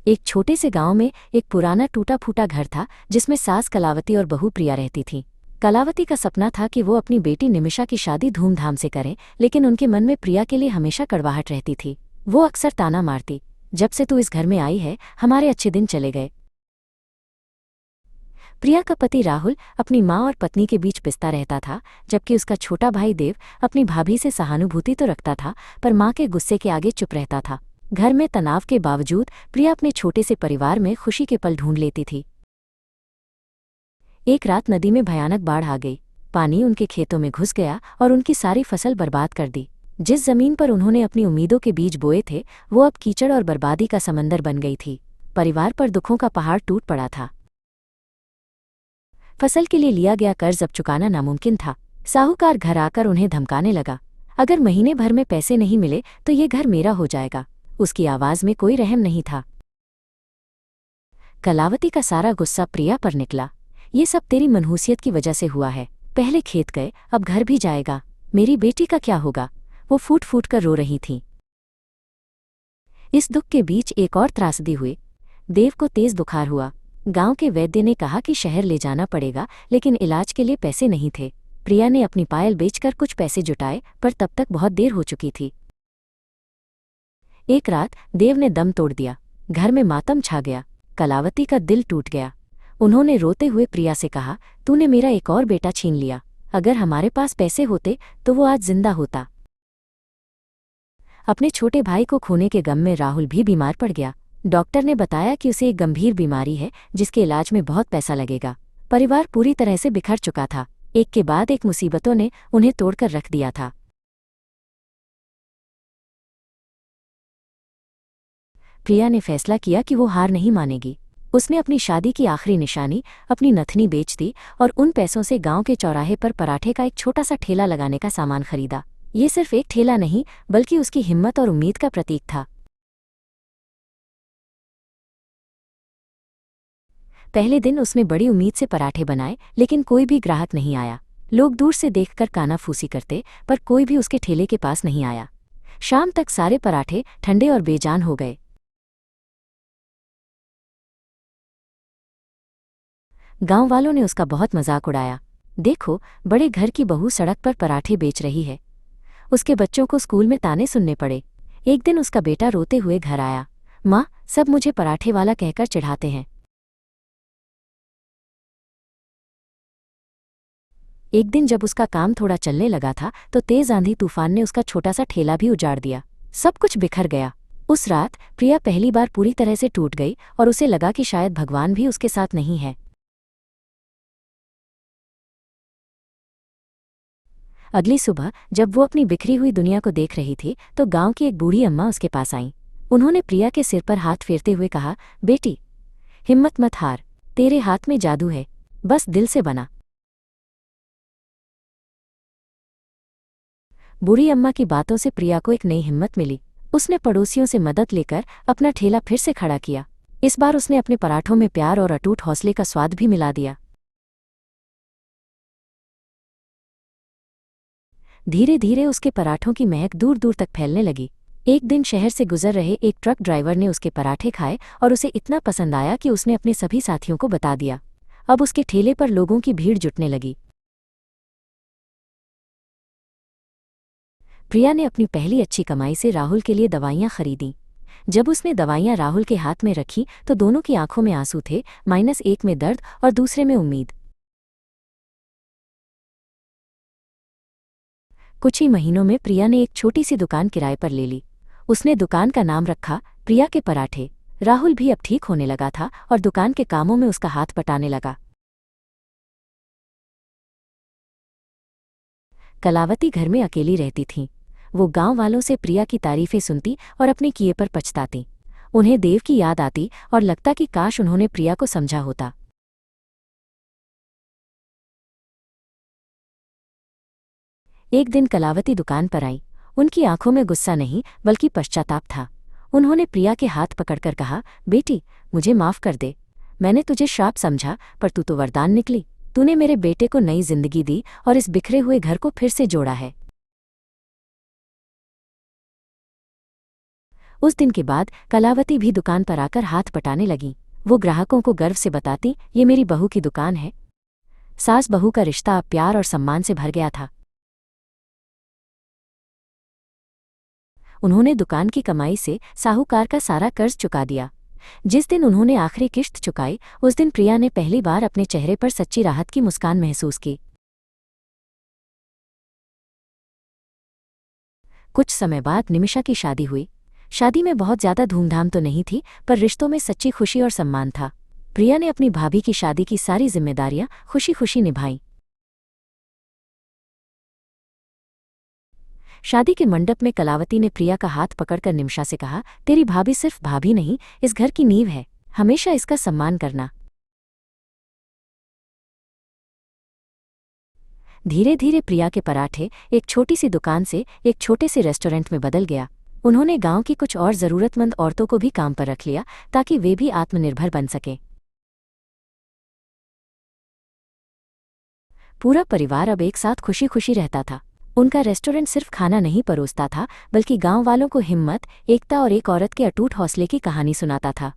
एक छोटे से गांव में एक पुराना टूटा फूटा घर था जिसमें सास कलावती और बहू प्रिया रहती थी। कलावती का सपना था कि वो अपनी बेटी निमिषा की शादी धूमधाम से करे, लेकिन उनके मन में प्रिया के लिए हमेशा कड़वाहट रहती थी। वो अक्सर ताना मारती, जब से तू इस घर में आई है हमारे अच्छे दिन चले गए। प्रिया का पति राहुल अपनी माँ और पत्नी के बीच पिसता रहता था, जबकि उसका छोटा भाई देव अपनी भाभी से सहानुभूति तो रखता था पर माँ के गुस्से के आगे चुप रहता था। घर में तनाव के बावजूद प्रिया अपने छोटे से परिवार में खुशी के पल ढूंढ लेती थी। एक रात नदी में भयानक बाढ़ आ गई। पानी उनके खेतों में घुस गया और उनकी सारी फसल बर्बाद कर दी। जिस जमीन पर उन्होंने अपनी उम्मीदों के बीज बोए थे वो अब कीचड़ और बर्बादी का समंदर बन गई थी। परिवार पर दुखों का पहाड़ टूट पड़ा था। फसल के लिए लिया गया कर्ज अब चुकाना नामुमकिन था। साहूकार घर आकर उन्हें धमकाने लगा, अगर महीने भर में पैसे नहीं मिले तो ये घर मेरा हो जाएगा। उसकी आवाज में कोई रहम नहीं था। कलावती का सारा गुस्सा प्रिया पर निकला। ये सब तेरी मनहूसियत की वजह से हुआ है। पहले खेत गए, अब घर भी जाएगा। मेरी बेटी का क्या होगा? वो फूट फूट कर रो रही थी। इस दुख के बीच एक और त्रासदी हुई। देव को तेज बुखार हुआ। गांव के वैद्य ने कहा कि शहर ले जाना पड़ेगा, लेकिन इलाज के लिए पैसे नहीं थे। प्रिया ने अपनी पायल बेचकर कुछ पैसे जुटाए, पर तब तक बहुत देर हो चुकी थी। एक रात देव ने दम तोड़ दिया। घर में मातम छा गया। कलावती का दिल टूट गया। उन्होंने रोते हुए प्रिया से कहा, तूने मेरा एक और बेटा छीन लिया। अगर हमारे पास पैसे होते तो वो आज जिंदा होता। अपने छोटे भाई को खोने के गम में राहुल भी बीमार पड़ गया। डॉक्टर ने बताया कि उसे एक गंभीर बीमारी है जिसके इलाज में बहुत पैसा लगेगा। परिवार पूरी तरह से बिखर चुका था। एक के बाद एक मुसीबतों ने उन्हें तोड़कर रख दिया था। प्रिया ने फैसला किया कि वो हार नहीं मानेगी। उसने अपनी शादी की आखिरी निशानी, अपनी नथनी बेच दी और उन पैसों से गांव के चौराहे पर पराठे का एक छोटा सा ठेला लगाने का सामान खरीदा। ये सिर्फ एक ठेला नहीं, बल्कि उसकी हिम्मत और उम्मीद का प्रतीक था। पहले दिन उसने बड़ी उम्मीद से पराठे बनाए, लेकिन कोई भी ग्राहक नहीं आया। लोग दूर से देखकर कानाफूसी करते, पर कोई भी उसके ठेले के पास नहीं आया। शाम तक सारे पराठे ठंडे और बेजान हो गए। गांव वालों ने उसका बहुत मजाक उड़ाया। देखो, बड़े घर की बहू सड़क पर पराठे बेच रही है। उसके बच्चों को स्कूल में ताने सुनने पड़े। एक दिन उसका बेटा रोते हुए घर आया। माँ, सब मुझे पराठे वाला कहकर चिढ़ाते हैं। एक दिन जब उसका काम थोड़ा चलने लगा था तो तेज आंधी तूफान ने उसका छोटा सा ठेला भी उजाड़ दिया। सब कुछ बिखर गया। उस रात प्रिया पहली बार पूरी तरह से टूट गई और उसे लगा कि शायद भगवान भी उसके साथ नहीं है। अगली सुबह जब वो अपनी बिखरी हुई दुनिया को देख रही थी तो गांव की एक बूढ़ी अम्मा उसके पास आईं। उन्होंने प्रिया के सिर पर हाथ फेरते हुए कहा, बेटी, हिम्मत मत हार। तेरे हाथ में जादू है, बस दिल से बना। बूढ़ी अम्मा की बातों से प्रिया को एक नई हिम्मत मिली। उसने पड़ोसियों से मदद लेकर अपना ठेला फिर से खड़ा किया। इस बार उसने अपने पराठों में प्यार और अटूट हौसले का स्वाद भी मिला दिया। धीरे धीरे उसके पराठों की महक दूर दूर तक फैलने लगी। एक दिन शहर से गुजर रहे एक ट्रक ड्राइवर ने उसके पराठे खाए और उसे इतना पसंद आया कि उसने अपने सभी साथियों को बता दिया। अब उसके ठेले पर लोगों की भीड़ जुटने लगी। प्रिया ने अपनी पहली अच्छी कमाई से राहुल के लिए दवाइयाँ खरीदी। जब उसने दवाइयाँ राहुल के हाथ में रखी तो दोनों की आंखों में आंसू थे, -1 में दर्द और दूसरे में उम्मीद। कुछ ही महीनों में प्रिया ने एक छोटी सी दुकान किराए पर ले ली। उसने दुकान का नाम रखा प्रिया के पराठे। राहुल भी अब ठीक होने लगा था और दुकान के कामों में उसका हाथ बटाने लगा। कलावती घर में अकेली रहती थीं। वो गांव वालों से प्रिया की तारीफें सुनती और अपने किए पर पछताती। उन्हें देव की याद आती और लगता कि काश उन्होंने प्रिया को समझा होता। एक दिन कलावती दुकान पर आई। उनकी आंखों में गुस्सा नहीं बल्कि पश्चाताप था। उन्होंने प्रिया के हाथ पकड़कर कहा, बेटी, मुझे माफ कर दे। मैंने तुझे श्राप समझा, पर तू तो वरदान निकली। तूने मेरे बेटे को नई जिंदगी दी और इस बिखरे हुए घर को फिर से जोड़ा है। उस दिन के बाद कलावती भी दुकान पर आकर हाथ पटाने लगी। वो ग्राहकों को गर्व से बताती, ये मेरी बहू की दुकान है। सास बहू का रिश्ता अब प्यार और सम्मान से भर गया था। उन्होंने दुकान की कमाई से साहूकार का सारा कर्ज चुका दिया। जिस दिन उन्होंने आखिरी किश्त चुकाई, उस दिन प्रिया ने पहली बार अपने चेहरे पर सच्ची राहत की मुस्कान महसूस की। कुछ समय बाद निमिषा की शादी हुई। शादी में बहुत ज्यादा धूमधाम तो नहीं थी, पर रिश्तों में सच्ची खुशी और सम्मान था। प्रिया ने अपनी भाभी की शादी की सारी जिम्मेदारियां खुशी खुशी निभाईं। शादी के मंडप में कलावती ने प्रिया का हाथ पकड़कर निमिषा से कहा, तेरी भाभी सिर्फ भाभी नहीं, इस घर की नींव है, हमेशा इसका सम्मान करना। धीरे धीरे प्रिया के पराठे एक छोटी सी दुकान से एक छोटे से रेस्टोरेंट में बदल गया। उन्होंने गांव की कुछ और जरूरतमंद औरतों को भी काम पर रख लिया, ताकि वे भी आत्मनिर्भर बन सकें। पूरा परिवार अब एक साथ खुशी खुशी रहता था। उनका रेस्टोरेंट सिर्फ खाना नहीं परोसता था, बल्कि गांव वालों को हिम्मत, एकता और एक औरत के अटूट हौसले की कहानी सुनाता था।